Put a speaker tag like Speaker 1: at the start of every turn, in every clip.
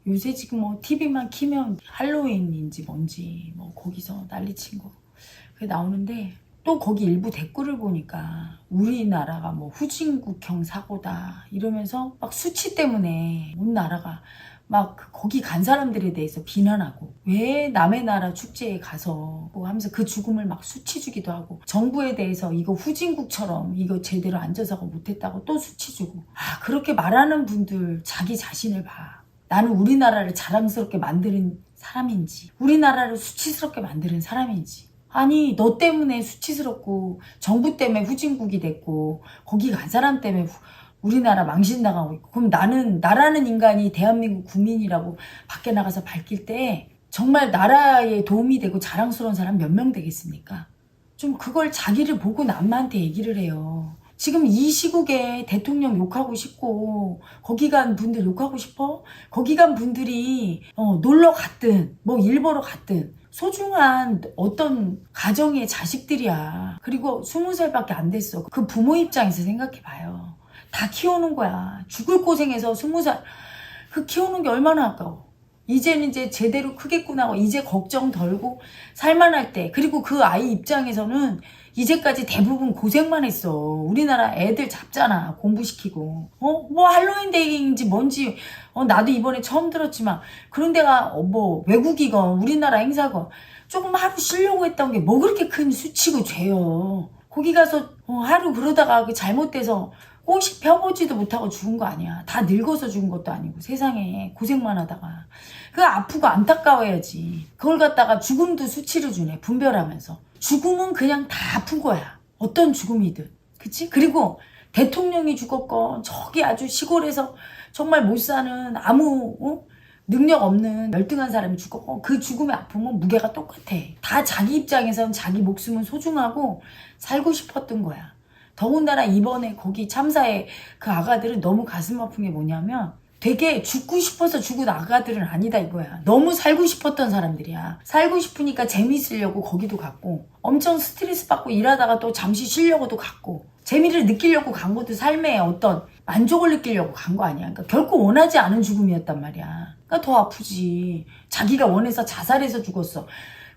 Speaker 1: 요새 지금 뭐 TV만 키면 할로윈인지 뭔지 뭐 거기서 난리친 거 그게 나오는데, 또 거기 일부 댓글을 보니까 우리나라가 뭐 후진국형 사고다 이러면서 막 수치 때문에 온 나라가 막 거기 간 사람들에 대해서 비난하고, 왜 남의 나라 축제에 가서 뭐 하면서 그 죽음을 막 수치 주기도 하고, 정부에 대해서 이거 후진국처럼 이거 제대로 안전사고 못했다고 또 수치 주고. 그렇게 말하는 분들 자기 자신을 봐. 나는 우리나라를 자랑스럽게 만드는 사람인지, 우리나라를 수치스럽게 만드는 사람인지. 아니, 너 때문에 수치스럽고 정부 때문에 후진국이 됐고 거기 간 사람 때문에 우리나라 망신당하고 있고, 그럼 나라는 인간이 대한민국 국민이라고 밖에 나가서 밝힐 때 정말 나라에 도움이 되고 자랑스러운 사람 몇 명 되겠습니까? 좀 그걸 자기를 보고 남한테 얘기를 해요. 지금 이 시국에 대통령 욕하고 싶고 거기 간 분들 욕하고 싶어? 거기 간 분들이 놀러 갔든 뭐 일 보러 갔든 소중한 어떤 가정의 자식들이야. 그리고 20살밖에 안 됐어. 그 부모 입장에서 생각해봐요. 다 키우는 거야. 죽을 고생해서 20살 그 키우는 게 얼마나 아까워. 이제는 이제 제대로 크겠구나 하고 이제 걱정 덜고 살만할 때, 그리고 그 아이 입장에서는 이제까지 대부분 고생만 했어. 우리나라 애들 잡잖아, 공부시키고. 뭐 할로윈데이인지 뭔지 나도 이번에 처음 들었지만, 그런 데가 뭐 외국이건 우리나라 행사건 조금 하루 쉬려고 했던 게 뭐 그렇게 큰 수치고 죄요. 거기 가서 하루 그러다가 그 잘못돼서 꽃이 펴보지도 못하고 죽은 거 아니야. 다 늙어서 죽은 것도 아니고 세상에 고생만 하다가. 그 아프고 안타까워야지. 그걸 갖다가 죽음도 수치를 주네, 분별하면서. 죽음은 그냥 다 아픈 거야. 어떤 죽음이든. 그치? 그리고 대통령이 죽었건 저기 아주 시골에서 정말 못 사는 아무 능력 없는 열등한 사람이 죽었건 그 죽음의 아픔은 무게가 똑같아. 다 자기 입장에선 자기 목숨은 소중하고 살고 싶었던 거야. 더군다나 이번에 거기 참사에 그 아가들은 너무 가슴 아픈 게 뭐냐면, 되게 죽고 싶어서 죽은 아가들은 아니다 이거야. 너무 살고 싶었던 사람들이야. 살고 싶으니까 재미있으려고 거기도 갔고, 엄청 스트레스 받고 일하다가 또 잠시 쉬려고도 갔고, 재미를 느끼려고 간 것도 삶의 어떤 만족을 느끼려고 간 거 아니야. 그러니까 결코 원하지 않은 죽음이었단 말이야. 그러니까 더 아프지. 자기가 원해서 자살해서 죽었어.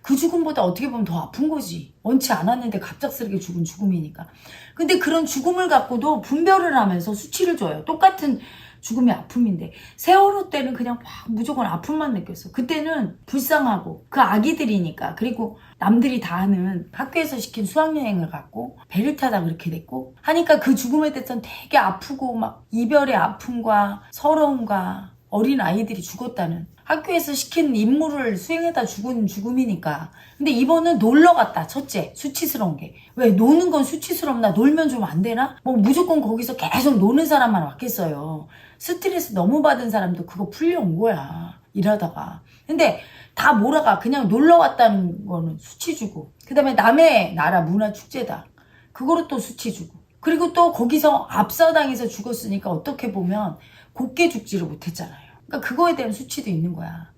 Speaker 1: 그 죽음보다 어떻게 보면 더 아픈 거지. 원치 않았는데 갑작스럽게 죽은 죽음이니까. 근데 그런 죽음을 갖고도 분별을 하면서 수치를 줘요. 똑같은 죽음의 아픔인데, 세월호 때는 그냥 막 무조건 아픔만 느꼈어. 그때는 불쌍하고 그 아기들이니까. 그리고 남들이 다 아는 학교에서 시킨 수학여행을 갔고 배를 타다 그렇게 됐고 하니까 그 죽음에 대해서는 되게 아프고 막 이별의 아픔과 서러움과 어린 아이들이 죽었다는, 학교에서 시킨 임무를 수행하다 죽은 죽음이니까. 근데 이번은 놀러 갔다. 첫째, 수치스러운 게. 왜 노는 건 수치스럽나? 놀면 좀 안 되나? 뭐 무조건 거기서 계속 노는 사람만 왔겠어요. 스트레스 너무 받은 사람도 그거 풀려온 거야, 일하다가. 근데 다 몰아가. 그냥 놀러 갔다는 거는 수치 주고, 그 다음에 남의 나라 문화축제다, 그거로 또 수치 주고, 그리고 또 거기서 압사당해서 죽었으니까 어떻게 보면 곱게 죽지를 못했잖아요. 그러니까 그거에 대한 수치도 있는 거야.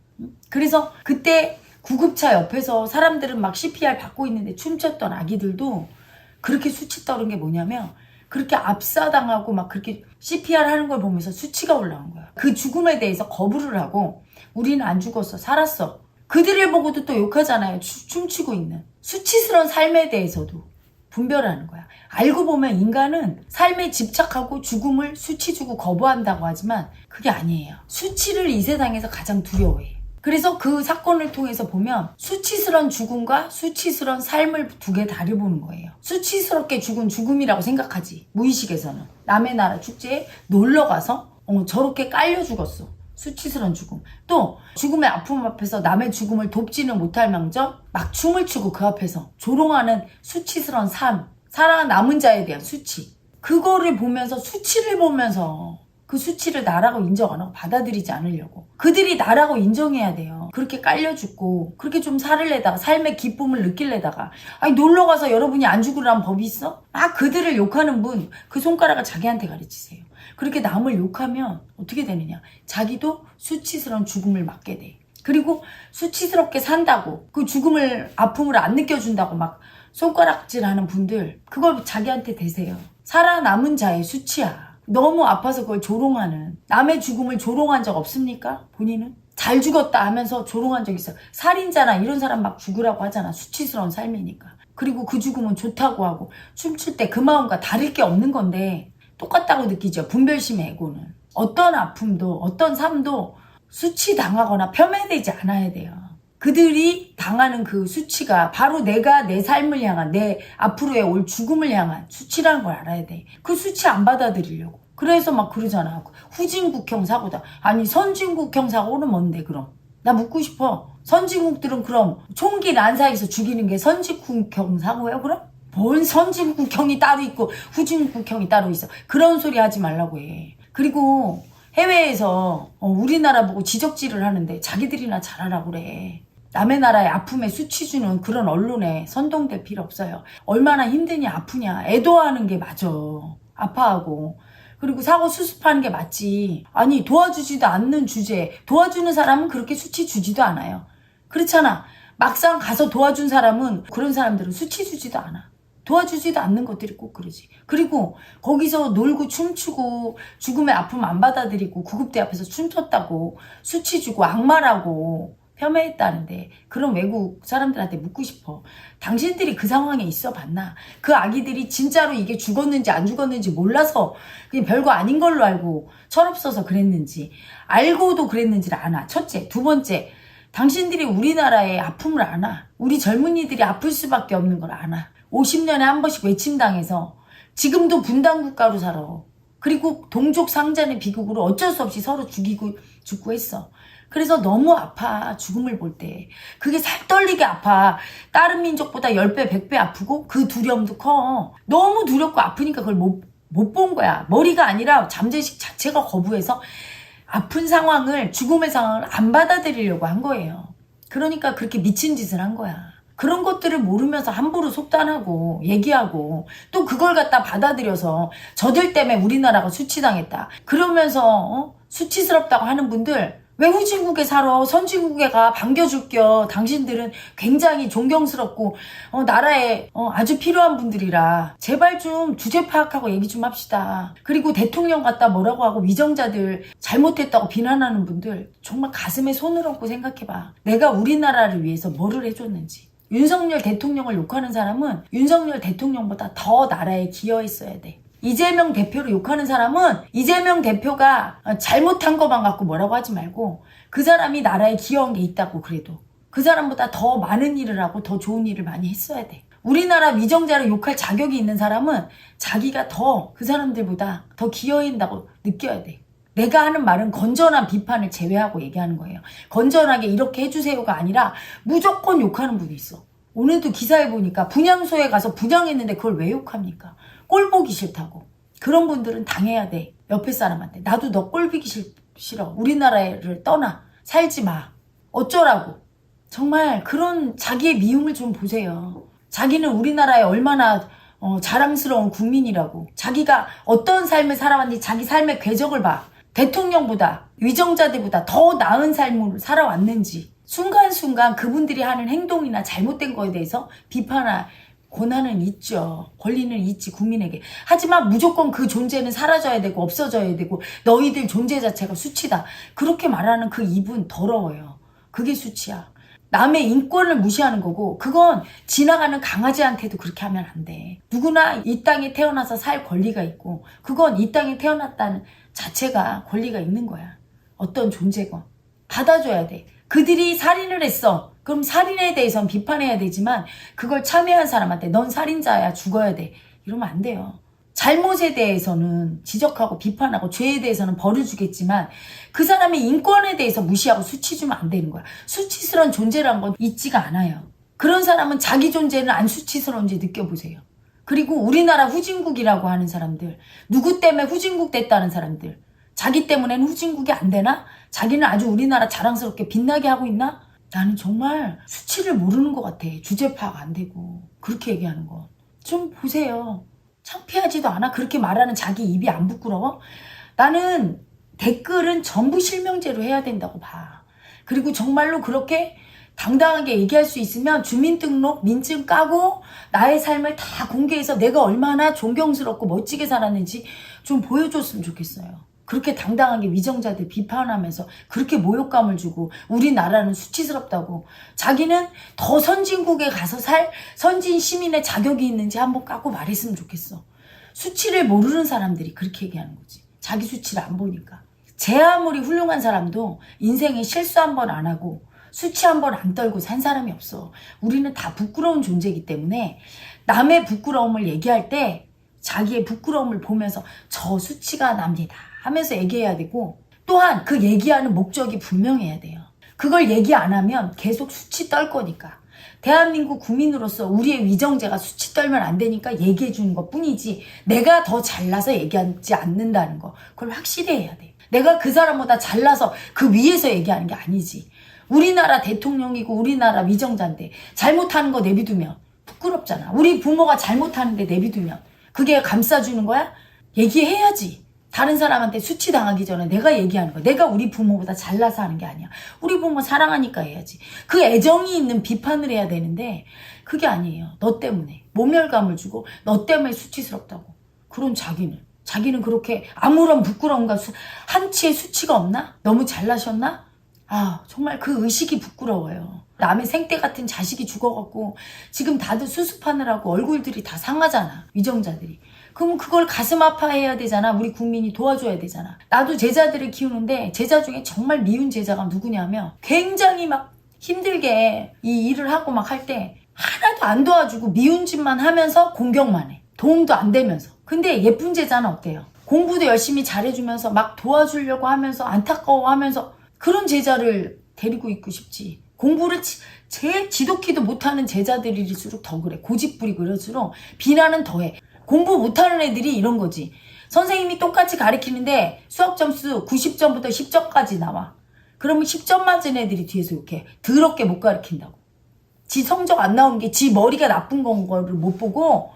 Speaker 1: 그래서 그때 구급차 옆에서 사람들은 막 CPR 받고 있는데 춤췄던 아기들도 그렇게 수치 떨은 게 뭐냐면, 그렇게 압사당하고 막 그렇게 CPR 하는 걸 보면서 수치가 올라온 거야. 그 죽음에 대해서 거부를 하고, 우리는 안 죽었어, 살았어. 그들을 보고도 또 욕하잖아요. 춤추고 있는. 수치스러운 삶에 대해서도 분별하는 거야. 알고 보면 인간은 삶에 집착하고 죽음을 수치 주고 거부한다고 하지만 그게 아니에요. 수치를 이 세상에서 가장 두려워해. 그래서 그 사건을 통해서 보면 수치스러운 죽음과 수치스러운 삶을 두 개 다르게 보는 거예요. 수치스럽게 죽은 죽음이라고 생각하지, 무의식에서는. 남의 나라 축제에 놀러가서 저렇게 깔려 죽었어. 수치스러운 죽음. 또 죽음의 아픔 앞에서 남의 죽음을 돕지는 못할 망정 막 춤을 추고 그 앞에서 조롱하는 수치스러운 삶, 살아남은 자에 대한 수치. 그거를 보면서, 수치를 보면서 그 수치를 나라고 인정 안 하고 받아들이지 않으려고. 그들이 나라고 인정해야 돼요. 그렇게 깔려 죽고 그렇게 좀 살을 내다가 삶의 기쁨을 느낄래다가, 아니 놀러가서 여러분이 안 죽으라는 법이 있어? 그들을 욕하는 분 그 손가락을 자기한테 가르치세요. 그렇게 남을 욕하면 어떻게 되느냐, 자기도 수치스러운 죽음을 맞게 돼. 그리고 수치스럽게 산다고 그 죽음을, 아픔을 안 느껴준다고 막 손가락질하는 분들, 그걸 자기한테 대세요. 살아남은 자의 수치야. 너무 아파서 그걸 조롱하는. 남의 죽음을 조롱한 적 없습니까? 본인은? 잘 죽었다 하면서 조롱한 적 있어요. 살인자나 이런 사람 막 죽으라고 하잖아. 수치스러운 삶이니까. 그리고 그 죽음은 좋다고 하고 춤출 때 그 마음과 다를 게 없는 건데 똑같다고 느끼죠. 분별심의 애고는. 어떤 아픔도 어떤 삶도 수치당하거나 폄훼되지 않아야 돼요. 그들이 당하는 그 수치가 바로 내가 내 삶을 향한 내 앞으로의 올 죽음을 향한 수치라는 걸 알아야 돼. 그 수치 안 받아들이려고. 그래서 막 그러잖아. 후진국형 사고다. 아니 선진국형 사고는 뭔데 그럼? 나 묻고 싶어. 선진국들은 그럼 총기 난사에서 죽이는 게 선진국형 사고예요 그럼? 뭔 선진국형이 따로 있고 후진국형이 따로 있어. 그런 소리 하지 말라고 해. 그리고 해외에서 우리나라 보고 지적질을 하는데 자기들이나 잘하라고 그래. 남의 나라의 아픔에 수치 주는 그런 언론에 선동될 필요 없어요. 얼마나 힘드냐 아프냐 애도하는 게 맞아. 아파하고. 그리고 사고 수습하는 게 맞지. 아니 도와주지도 않는 주제에 도와주는 사람은 그렇게 수치 주지도 않아요. 그렇잖아. 막상 가서 도와준 사람은 그런 사람들은 수치 주지도 않아. 도와주지도 않는 것들이 꼭 그러지. 그리고 거기서 놀고 춤추고 죽음의 아픔 안 받아들이고 구급대 앞에서 춤췄다고 수치 주고 악마라고 폄훼했다는데 그런 외국 사람들한테 묻고 싶어. 당신들이 그 상황에 있어 봤나? 그 아기들이 진짜로 이게 죽었는지 안 죽었는지 몰라서 그냥 별거 아닌 걸로 알고 철없어서 그랬는지 알고도 그랬는지를 아나. 첫째. 두 번째. 당신들이 우리나라의 아픔을 아나. 우리 젊은이들이 아플 수밖에 없는 걸 아나. 50년에 한 번씩 외침당해서 지금도 분단국가로 살아. 그리고 동족 상잔의 비극으로 어쩔 수 없이 서로 죽고 했어. 그래서 너무 아파. 죽음을 볼 때. 그게 살떨리게 아파. 다른 민족보다 10배, 100배 아프고 그 두려움도 커. 너무 두렵고 아프니까 그걸 못 본 거야. 머리가 아니라 잠재식 자체가 거부해서 아픈 상황을, 죽음의 상황을 안 받아들이려고 한 거예요. 그러니까 그렇게 미친 짓을 한 거야. 그런 것들을 모르면서 함부로 속단하고 얘기하고 또 그걸 갖다 받아들여서 저들 때문에 우리나라가 수치당했다. 그러면서 수치스럽다고 하는 분들 왜 후진국에 살아? 선진국에 가. 반겨줄겨. 당신들은 굉장히 존경스럽고 나라에 아주 필요한 분들이라 제발 좀 주제 파악하고 얘기 좀 합시다. 그리고 대통령 갖다 뭐라고 하고 위정자들 잘못했다고 비난하는 분들 정말 가슴에 손을 얹고 생각해봐. 내가 우리나라를 위해서 뭐를 해줬는지. 윤석열 대통령을 욕하는 사람은 윤석열 대통령보다 더 나라에 기여했어야 돼. 이재명 대표를 욕하는 사람은 이재명 대표가 잘못한 것만 갖고 뭐라고 하지 말고 그 사람이 나라에 기여한 게 있다고. 그래도 그 사람보다 더 많은 일을 하고 더 좋은 일을 많이 했어야 돼. 우리나라 위정자를 욕할 자격이 있는 사람은 자기가 더 그 사람들보다 더 기여한다고 느껴야 돼. 내가 하는 말은 건전한 비판을 제외하고 얘기하는 거예요. 건전하게 이렇게 해주세요가 아니라 무조건 욕하는 분이 있어. 오늘도 기사에 보니까 분향소에 가서 분향했는데 그걸 왜 욕합니까? 꼴 보기 싫다고. 그런 분들은 당해야 돼. 옆에 사람한테. 나도 너 꼴 보기 싫어. 우리나라를 떠나. 살지 마. 어쩌라고. 정말 그런 자기의 미움을 좀 보세요. 자기는 우리나라에 얼마나 자랑스러운 국민이라고. 자기가 어떤 삶을 살아왔는지 자기 삶의 궤적을 봐. 대통령보다 위정자들보다 더 나은 삶을 살아왔는지 순간순간 그분들이 하는 행동이나 잘못된 거에 대해서 비판할 권한은 있죠. 권리는 있지 국민에게. 하지만 무조건 그 존재는 사라져야 되고 없어져야 되고 너희들 존재 자체가 수치다. 그렇게 말하는 그 입은 더러워요. 그게 수치야. 남의 인권을 무시하는 거고 그건 지나가는 강아지한테도 그렇게 하면 안 돼. 누구나 이 땅에 태어나서 살 권리가 있고 그건 이 땅에 태어났다는 자체가 권리가 있는 거야. 어떤 존재건. 받아줘야 돼. 그들이 살인을 했어. 그럼 살인에 대해서는 비판해야 되지만 그걸 참여한 사람한테 넌 살인자야 죽어야 돼. 이러면 안 돼요. 잘못에 대해서는 지적하고 비판하고 죄에 대해서는 벌을 주겠지만 그 사람의 인권에 대해서 무시하고 수치 주면 안 되는 거야. 수치스러운 존재란 건 있지가 않아요. 그런 사람은 자기 존재는 안 수치스러운지 느껴보세요. 그리고 우리나라 후진국이라고 하는 사람들, 누구 때문에 후진국 됐다는 사람들, 자기 때문에는 후진국이 안 되나? 자기는 아주 우리나라 자랑스럽게 빛나게 하고 있나? 나는 정말 수치를 모르는 것 같아. 주제 파악 안 되고 그렇게 얘기하는 거. 좀 보세요. 창피하지도 않아? 그렇게 말하는 자기 입이 안 부끄러워? 나는 댓글은 전부 실명제로 해야 된다고 봐. 그리고 정말로 그렇게 당당하게 얘기할 수 있으면 주민등록, 민증 까고 나의 삶을 다 공개해서 내가 얼마나 존경스럽고 멋지게 살았는지 좀 보여줬으면 좋겠어요. 그렇게 당당하게 위정자들 비판하면서 그렇게 모욕감을 주고 우리나라는 수치스럽다고 자기는 더 선진국에 가서 살 선진 시민의 자격이 있는지 한번 까고 말했으면 좋겠어. 수치를 모르는 사람들이 그렇게 얘기하는 거지. 자기 수치를 안 보니까. 제 아무리 훌륭한 사람도 인생에 실수 한 번 안 하고 수치 한 번 안 떨고 산 사람이 없어. 우리는 다 부끄러운 존재이기 때문에 남의 부끄러움을 얘기할 때 자기의 부끄러움을 보면서 저 수치가 납니다 하면서 얘기해야 되고, 또한 그 얘기하는 목적이 분명해야 돼요. 그걸 얘기 안 하면 계속 수치 떨 거니까. 대한민국 국민으로서 우리의 위정제가 수치 떨면 안 되니까 얘기해 주는 것 뿐이지 내가 더 잘나서 얘기하지 않는다는 거, 그걸 확실히 해야 돼. 내가 그 사람보다 잘나서 그 위에서 얘기하는 게 아니지. 우리나라 대통령이고 우리나라 위정자인데 잘못하는 거 내비두면 부끄럽잖아. 우리 부모가 잘못하는데 내비두면 그게 감싸주는 거야? 얘기해야지. 다른 사람한테 수치당하기 전에 내가 얘기하는 거야. 내가 우리 부모보다 잘나서 하는 게 아니야. 우리 부모 사랑하니까 해야지. 그 애정이 있는 비판을 해야 되는데 그게 아니에요. 너 때문에 모멸감을 주고 너 때문에 수치스럽다고. 그런 자기는 그렇게 아무런 부끄러움과 한치의 수치가 없나? 너무 잘나셨나? 아, 정말 그 의식이 부끄러워요. 남의 생떼 같은 자식이 죽어갖고 지금 다들 수습하느라고 얼굴들이 다 상하잖아. 위정자들이. 그럼 그걸 가슴 아파해야 되잖아. 우리 국민이 도와줘야 되잖아. 나도 제자들을 키우는데 제자 중에 정말 미운 제자가 누구냐면 굉장히 막 힘들게 이 일을 하고 막 할 때 하나도 안 도와주고 미운 짓만 하면서 공격만 해. 도움도 안 되면서. 근데 예쁜 제자는 어때요? 공부도 열심히 잘해주면서 막 도와주려고 하면서 안타까워하면서 그런 제자를 데리고 있고 싶지. 공부를 제일 지독히도 못하는 제자들일수록 더 그래. 고집부리고 이럴수록 비난은 더해. 공부 못하는 애들이 이런 거지. 선생님이 똑같이 가르치는데 수학 점수 90점부터 10점까지 나와. 그러면 10점 맞은 애들이 뒤에서 이렇게 더럽게 못 가르친다고. 지 성적 안 나오는 게 지 머리가 나쁜 건 거를 못 보고,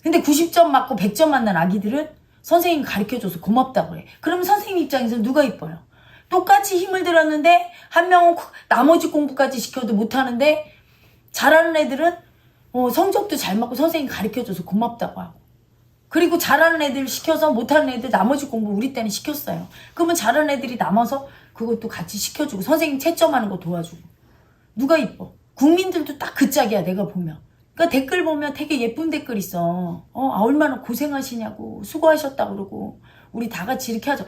Speaker 1: 근데 90점 맞고 100점 맞는 아기들은 선생님이 가르쳐줘서 고맙다고 그래. 그러면 선생님 입장에서 누가 이뻐요? 똑같이 힘을 들었는데 한 명은 나머지 공부까지 시켜도 못하는데 잘하는 애들은 성적도 잘 맞고 선생님이 가르쳐줘서 고맙다고 하고, 그리고 잘하는 애들 시켜서 못하는 애들 나머지 공부 우리 때는 시켰어요. 그러면 잘하는 애들이 남아서 그것도 같이 시켜주고 선생님 채점하는 거 도와주고. 누가 이뻐? 국민들도 딱 그 짝이야. 내가 보면. 그러니까 댓글 보면 되게 예쁜 댓글 있어. 얼마나 고생하시냐고 수고하셨다 그러고 우리 다 같이 이렇게 하자.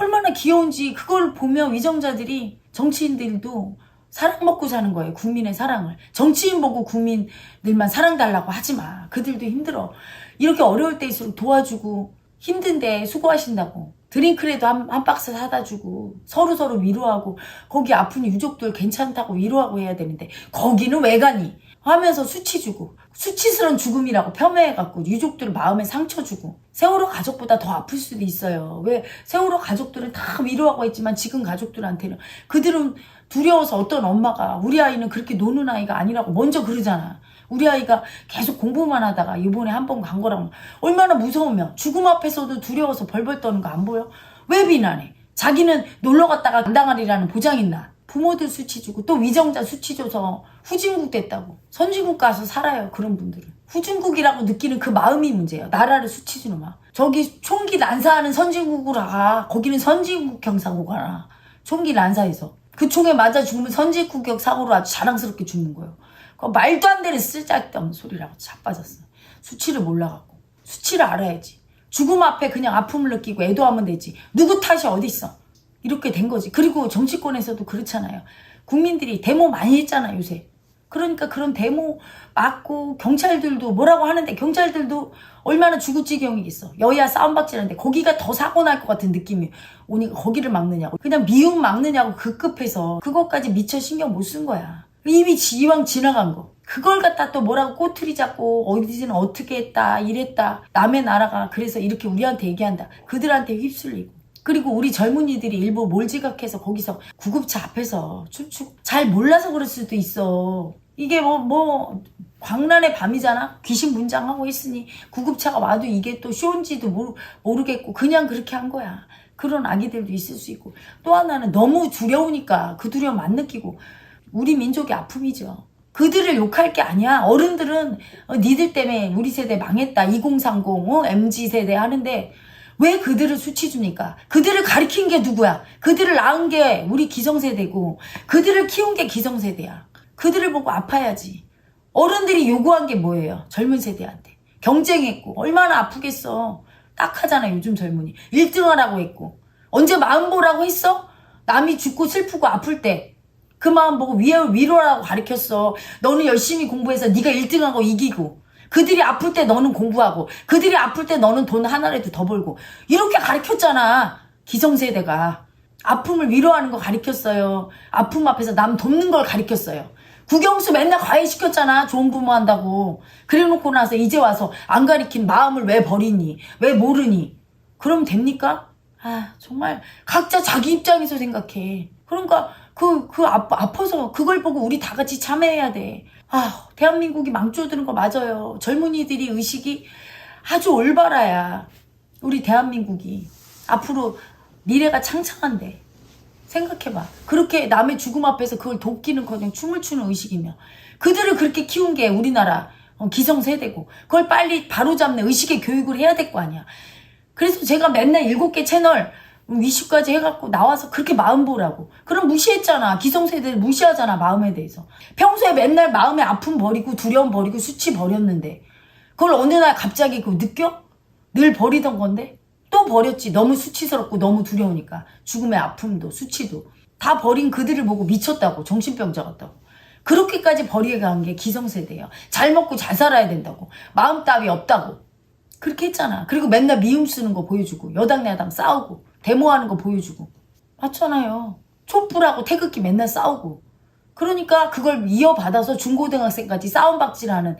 Speaker 1: 얼마나 귀여운지. 그걸 보면 위정자들이, 정치인들도 사랑 먹고 사는 거예요. 국민의 사랑을. 정치인 보고 국민들만 사랑 달라고 하지 마. 그들도 힘들어. 이렇게 어려울 때일수록 도와주고 힘든데 수고하신다고. 드링크라도 한 박스 사다 주고 서로 위로하고, 거기 아픈 유족들 괜찮다고 위로하고 해야 되는데 거기는 왜 가니? 하면서 수치 주고, 수치스러운 죽음이라고 폄훼해갖고 유족들 마음에 상처 주고. 세월호 가족보다 더 아플 수도 있어요. 왜? 세월호 가족들은 다 위로하고 했지만 지금 가족들한테는 그들은 두려워서, 어떤 엄마가 우리 아이는 그렇게 노는 아이가 아니라고 먼저 그러잖아. 우리 아이가 계속 공부만 하다가 이번에 한 번 간 거라고. 얼마나 무서우면. 죽음 앞에서도 두려워서 벌벌 떠는 거 안 보여? 왜 비난해? 자기는 놀러 갔다가 안 당하리라는 보장 있나? 부모들 수치 주고 또 위정자 수치 줘서 후진국 됐다고. 선진국 가서 살아요. 그런 분들은. 후진국이라고 느끼는 그 마음이 문제예요. 나라를 수치 주는 마음. 저기 총기 난사하는 선진국으로 가. 거기는 선진국형 사고가 나. 총기 난사해서 그 총에 맞아 죽으면 선진국형 사고로 아주 자랑스럽게 죽는 거예요. 말도 안 되는 쓸데없는 소리라고 자빠졌어. 수치를 몰라갖고. 수치를 알아야지. 죽음 앞에 그냥 아픔을 느끼고 애도하면 되지. 누구 탓이 어딨어. 이렇게 된 거지. 그리고 정치권에서도 그렇잖아요. 국민들이 데모 많이 했잖아 요새. 그러니까 그런 데모 맞고 경찰들도 뭐라고 하는데 경찰들도 얼마나 죽을지경이겠어. 여야 싸움박질하는데 거기가 더 사고 날 것 같은 느낌이 오니까 거기를 막느냐고. 그냥 미움 막느냐고 급급해서 그것까지 미처 신경 못 쓴 거야. 이미 이왕 지나간 거. 그걸 갖다 또 뭐라고 꼬투리 잡고 어디는 어떻게 했다 이랬다. 남의 나라가 그래서 이렇게 우리한테 얘기한다. 그들한테 휩쓸리고. 그리고 우리 젊은이들이 일부 몰지각해서 거기서 구급차 앞에서 춤추고. 잘 몰라서 그럴 수도 있어. 이게 광란의 밤이잖아. 귀신 분장하고 있으니 구급차가 와도 이게 또 쇼인지도 모르겠고 그냥 그렇게 한 거야. 그런 아기들도 있을 수 있고, 또 하나는 너무 두려우니까 그 두려움 안 느끼고, 우리 민족의 아픔이죠. 그들을 욕할 게 아니야. 어른들은 니들 때문에 우리 세대 망했다, 2030 MZ세대 하는데 왜 그들을 수치 줍니까? 그들을 가리킨 게 누구야? 그들을 낳은 게 우리 기성세대고, 그들을 키운 게 기성세대야. 그들을 보고 아파야지. 어른들이 요구한 게 뭐예요? 젊은 세대한테 경쟁했고 얼마나 아프겠어. 딱하잖아. 요즘 젊은이 1등 하라고 했고, 언제 마음 보라고 했어? 남이 죽고 슬프고 아플 때 그 마음 보고 위로하라고 가르쳤어. 너는 열심히 공부해서 네가 1등하고 이기고, 그들이 아플 때 너는 공부하고, 그들이 아플 때 너는 돈 하나라도 더 벌고, 이렇게 가르쳤잖아. 기성세대가 아픔을 위로하는 거 가르쳤어요. 아픔 앞에서 남 돕는 걸 가르쳤어요. 국영수 맨날 과외시켰잖아. 좋은 부모 한다고. 그래놓고 나서 이제 와서 안 가르친 마음을 왜 버리니? 왜 모르니? 그러면 됩니까? 아, 정말 각자 자기 입장에서 생각해. 그러니까 아파서 그걸 보고 우리 다 같이 참여해야 돼. 아, 대한민국이 망쳐드는 거 맞아요. 젊은이들이 의식이 아주 올바라야 우리 대한민국이 앞으로 미래가 창창한데. 생각해봐. 그렇게 남의 죽음 앞에서 그걸 돕기는커녕 춤을 추는 의식이며, 그들을 그렇게 키운 게 우리나라 기성세대고, 그걸 빨리 바로잡는 의식의 교육을 해야 될 거 아니야. 그래서 제가 맨날 7개 채널 이슈까지 해갖고 나와서 그렇게 마음 보라고. 그럼 무시했잖아. 기성세대를 무시하잖아. 마음에 대해서. 평소에 맨날 마음의 아픔 버리고 두려움 버리고 수치 버렸는데 그걸 어느 날 갑자기 느껴? 늘 버리던 건데 또 버렸지. 너무 수치스럽고 너무 두려우니까. 죽음의 아픔도 수치도 다 버린 그들을 보고 미쳤다고. 정신병자 같다고. 그렇게까지 버리게 간 게 기성세대예요. 잘 먹고 잘 살아야 된다고. 마음 따위 없다고. 그렇게 했잖아. 그리고 맨날 미움 쓰는 거 보여주고, 여당 야당 싸우고 데모하는 거 보여주고. 맞잖아요. 촛불하고 태극기 맨날 싸우고. 그러니까 그걸 이어받아서 중고등학생까지 싸움박질하는,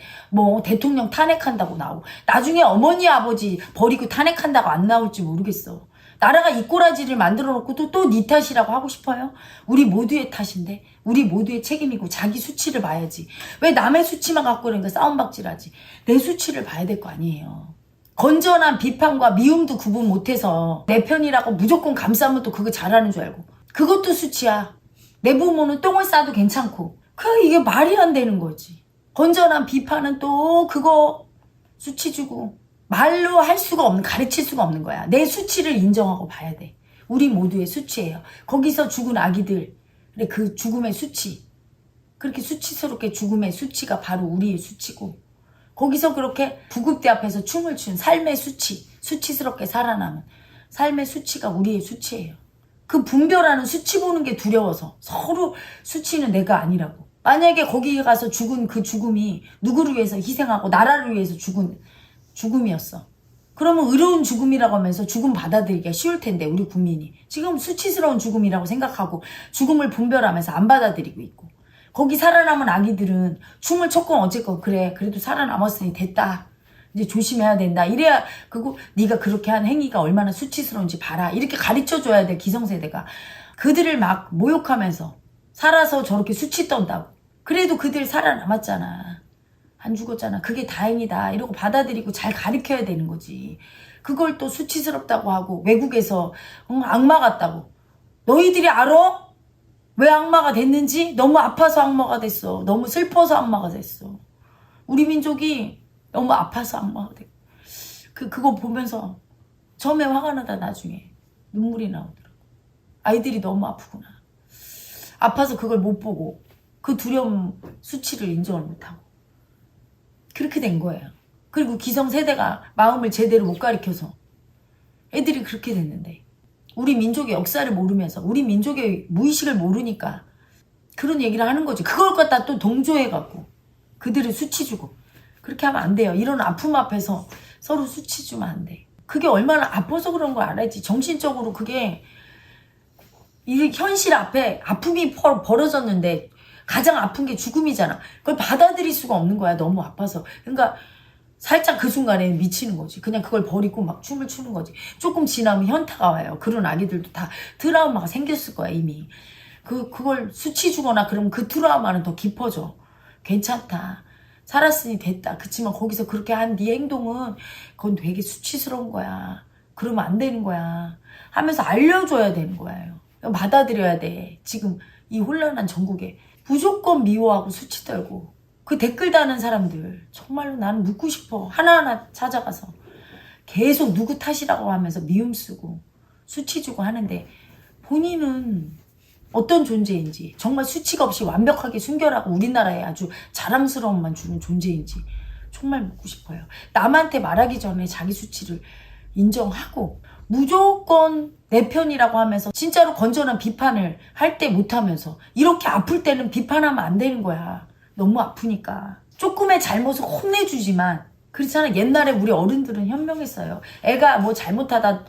Speaker 1: 대통령 탄핵한다고 나오고, 나중에 어머니 아버지 버리고 탄핵한다고 안 나올지 모르겠어. 나라가 이 꼬라지를 만들어 놓고 또 네 탓이라고 하고 싶어요? 우리 모두의 탓인데, 우리 모두의 책임이고 자기 수치를 봐야지. 왜 남의 수치만 갖고 그러니까 싸움박질하지. 내 수치를 봐야 될 거 아니에요. 건전한 비판과 미움도 구분 못해서 내 편이라고 무조건 감싸면 또 그거 잘하는 줄 알고, 그것도 수치야. 내 부모는 똥을 싸도 괜찮고. 이게 말이 안 되는 거지. 건전한 비판은 또 그거 수치 주고, 말로 할 수가 없는, 가르칠 수가 없는 거야. 내 수치를 인정하고 봐야 돼. 우리 모두의 수치예요. 거기서 죽은 아기들, 그 죽음의 수치, 그렇게 수치스럽게 죽음의 수치가 바로 우리의 수치고, 거기서 그렇게 부급대 앞에서 춤을 춘 삶의 수치, 수치스럽게 살아남은 삶의 수치가 우리의 수치예요. 그 분별하는 수치 보는 게 두려워서 서로 수치는 내가 아니라고. 만약에 거기 가서 죽은 그 죽음이 누구를 위해서 희생하고 나라를 위해서 죽은 죽음이었어. 그러면 의로운 죽음이라고 하면서 죽음 받아들이기가 쉬울 텐데, 우리 국민이 지금 수치스러운 죽음이라고 생각하고 죽음을 분별하면서 안 받아들이고 있고, 거기 살아남은 아기들은 춤을 췄건 어쨌건 그래, 그래도 살아남았으니 됐다, 이제 조심해야 된다, 이래야. 그거 네가 그렇게 한 행위가 얼마나 수치스러운지 봐라, 이렇게 가르쳐줘야 돼. 기성세대가 그들을 막 모욕하면서 살아서 저렇게 수치 떤다고. 그래도 그들 살아남았잖아, 안 죽었잖아, 그게 다행이다 이러고 받아들이고 잘 가르쳐야 되는 거지. 그걸 또 수치스럽다고 하고 외국에서 악마 같다고. 너희들이 알아? 왜 악마가 됐는지? 너무 아파서 악마가 됐어. 너무 슬퍼서 악마가 됐어. 우리 민족이 너무 아파서 악마가 됐고. 그거 보면서 처음에 화가 나다 나중에 눈물이 나오더라고. 아이들이 너무 아프구나. 아파서 그걸 못 보고 그 두려움 수치를 인정을 못하고 그렇게 된 거예요. 그리고 기성세대가 마음을 제대로 못 가르쳐서 애들이 그렇게 됐는데, 우리 민족의 역사를 모르면서 우리 민족의 무의식을 모르니까 그런 얘기를 하는 거지. 그걸 갖다 또 동조해갖고 그들을 수치 주고. 그렇게 하면 안 돼요. 이런 아픔 앞에서 서로 수치 주면 안 돼. 그게 얼마나 아파서 그런 걸 알아야지. 정신적으로 그게 이 현실 앞에 아픔이 벌어졌는데 가장 아픈 게 죽음이잖아. 그걸 받아들일 수가 없는 거야. 너무 아파서. 그러니까 살짝 그 순간에 미치는 거지. 그냥 그걸 버리고 막 춤을 추는 거지. 조금 지나면 현타가 와요. 그런 아기들도 다 트라우마가 생겼을 거야, 이미. 그걸 수치 주거나 그러면 그 트라우마는 더 깊어져. 괜찮다, 살았으니 됐다. 그치만 거기서 그렇게 한 네 행동은 그건 되게 수치스러운 거야. 그러면 안 되는 거야 하면서 알려줘야 되는 거예요. 받아들여야 돼. 지금 이 혼란한 전국에 무조건 미워하고 수치 떨고 그 댓글 다는 사람들 정말로 나는 묻고 싶어. 하나하나 찾아가서 계속 누구 탓이라고 하면서 미움 쓰고 수치 주고 하는데 본인은 어떤 존재인지, 정말 수치가 없이 완벽하게 순결하고 우리나라에 아주 자랑스러움만 주는 존재인지 정말 묻고 싶어요. 남한테 말하기 전에 자기 수치를 인정하고 무조건 내 편이라고 하면서 진짜로 건전한 비판을 할 때 못하면서 이렇게 아플 때는 비판하면 안 되는 거야. 너무 아프니까. 조금의 잘못을 혼내주지만 그렇잖아. 옛날에 우리 어른들은 현명했어요. 애가 뭐 잘못하다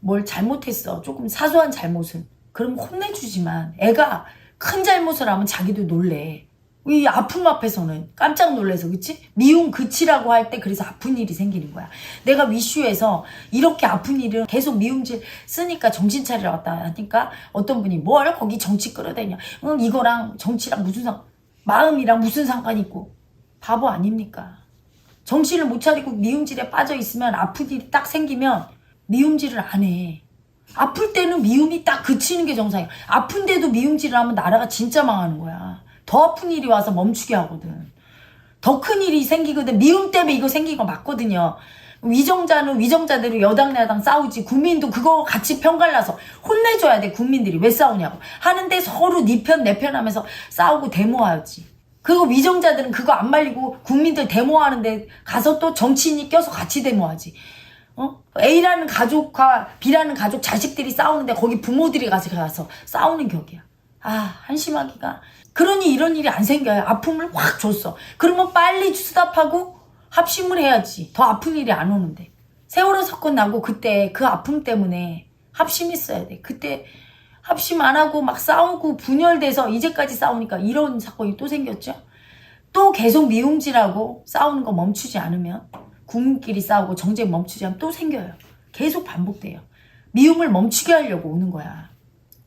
Speaker 1: 뭘 잘못했어. 조금 사소한 잘못은. 그럼 혼내주지만 애가 큰 잘못을 하면 자기도 놀래. 이 아픔 앞에서는 깜짝 놀라서 그치? 미움 그치라고 할 때 그래서 아픈 일이 생기는 거야. 내가 위슈에서 이렇게 아픈 일은 계속 미움질 쓰니까 정신 차리러 왔다 하니까 어떤 분이 뭘 거기 정치 끌어대냐. 이거랑 정치랑 무슨 마음이랑 무슨 상관이 있고. 바보 아닙니까? 정신을 못 차리고 미움질에 빠져 있으면 아픈 일이 딱 생기면 미움질을 안 해. 아플 때는 미움이 딱 그치는 게 정상이야. 아픈데도 미움질을 하면 나라가 진짜 망하는 거야. 더 아픈 일이 와서 멈추게 하거든. 더 큰 일이 생기거든. 미움 때문에 이거 생긴 거 맞거든요. 위정자는 위정자대로 여당 야당 싸우지. 국민도 그거 같이 편갈라서 혼내줘야 돼. 국민들이 왜 싸우냐고. 하는데 서로 네 편 내 편 하면서 싸우고 데모하지. 그리고 위정자들은 그거 안 말리고 국민들 데모하는데 가서 또 정치인이 껴서 같이 데모하지. A라는 가족과 B라는 가족 자식들이 싸우는데 거기 부모들이 가서 싸우는 격이야. 한심하기가. 그러니 이런 일이 안 생겨요. 아픔을 확 줬어. 그러면 빨리 수답하고 합심을 해야지. 더 아픈 일이 안 오는데. 세월호 사건 나고 그때 그 아픔 때문에 합심했어야 돼. 그때 합심 안 하고 막 싸우고 분열돼서 이제까지 싸우니까 이런 사건이 또 생겼죠. 또 계속 미움질하고 싸우는 거 멈추지 않으면 국민끼리 싸우고 정쟁 멈추지 않으면 또 생겨요. 계속 반복돼요. 미움을 멈추게 하려고 오는 거야.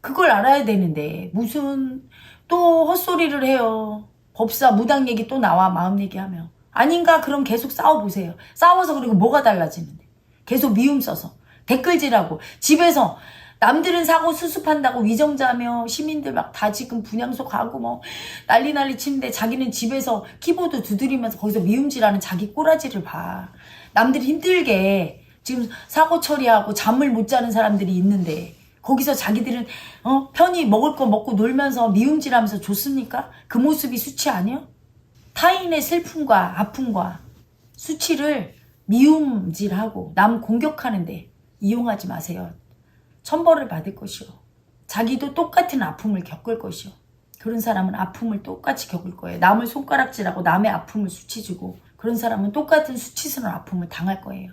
Speaker 1: 그걸 알아야 되는데 무슨 또 헛소리를 해요. 법사 무당 얘기 또 나와 마음 얘기하며. 아닌가? 그럼 계속 싸워보세요. 싸워서 그리고 뭐가 달라지는데. 계속 미움 써서 댓글질하고 집에서 남들은 사고 수습한다고 위정자며 시민들 막 다 지금 분향소 가고 뭐 난리 치는데 자기는 집에서 키보드 두드리면서 거기서 미움질하는 자기 꼬라지를 봐. 남들이 힘들게 지금 사고 처리하고 잠을 못 자는 사람들이 있는데 거기서 자기들은 편히 먹을 거 먹고 놀면서 미움질하면서 좋습니까? 그 모습이 수치 아니요? 타인의 슬픔과 아픔과 수치를 미움질하고 남 공격하는데 이용하지 마세요. 천벌을 받을 것이요. 자기도 똑같은 아픔을 겪을 것이요. 그런 사람은 아픔을 똑같이 겪을 거예요. 남을 손가락질하고 남의 아픔을 수치주고 그런 사람은 똑같은 수치스러운 아픔을 당할 거예요.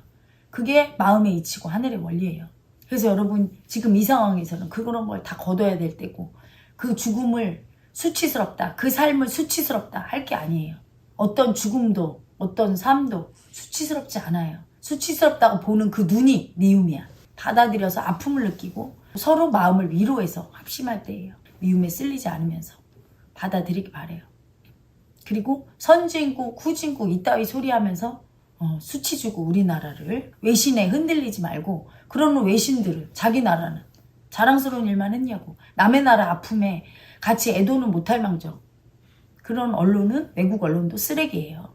Speaker 1: 그게 마음의 이치고 하늘의 원리예요. 그래서 여러분 지금 이 상황에서는 그런 걸 다 거둬야 될 때고 그 죽음을 수치스럽다. 그 삶을 수치스럽다 할 게 아니에요. 어떤 죽음도 어떤 삶도 수치스럽지 않아요. 수치스럽다고 보는 그 눈이 미움이야. 받아들여서 아픔을 느끼고 서로 마음을 위로해서 합심할 때예요. 미움에 쓸리지 않으면서 받아들이기 바래요. 그리고 선진국, 후진국 이따위 소리하면서 수치 주고 우리나라를 외신에 흔들리지 말고 그러는 외신들을 자기 나라는 자랑스러운 일만 했냐고 남의 나라 아픔에 같이 애도는 못할 망정 그런 언론은 외국 언론도 쓰레기예요.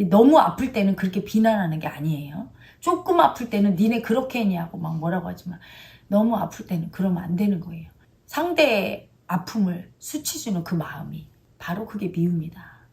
Speaker 1: 너무 아플 때는 그렇게 비난하는 게 아니에요. 조금 아플 때는 니네 그렇게 했냐고 막 뭐라고 하지만 너무 아플 때는 그러면 안 되는 거예요. 상대의 아픔을 수치주는 그 마음이 바로 그게 미움이다.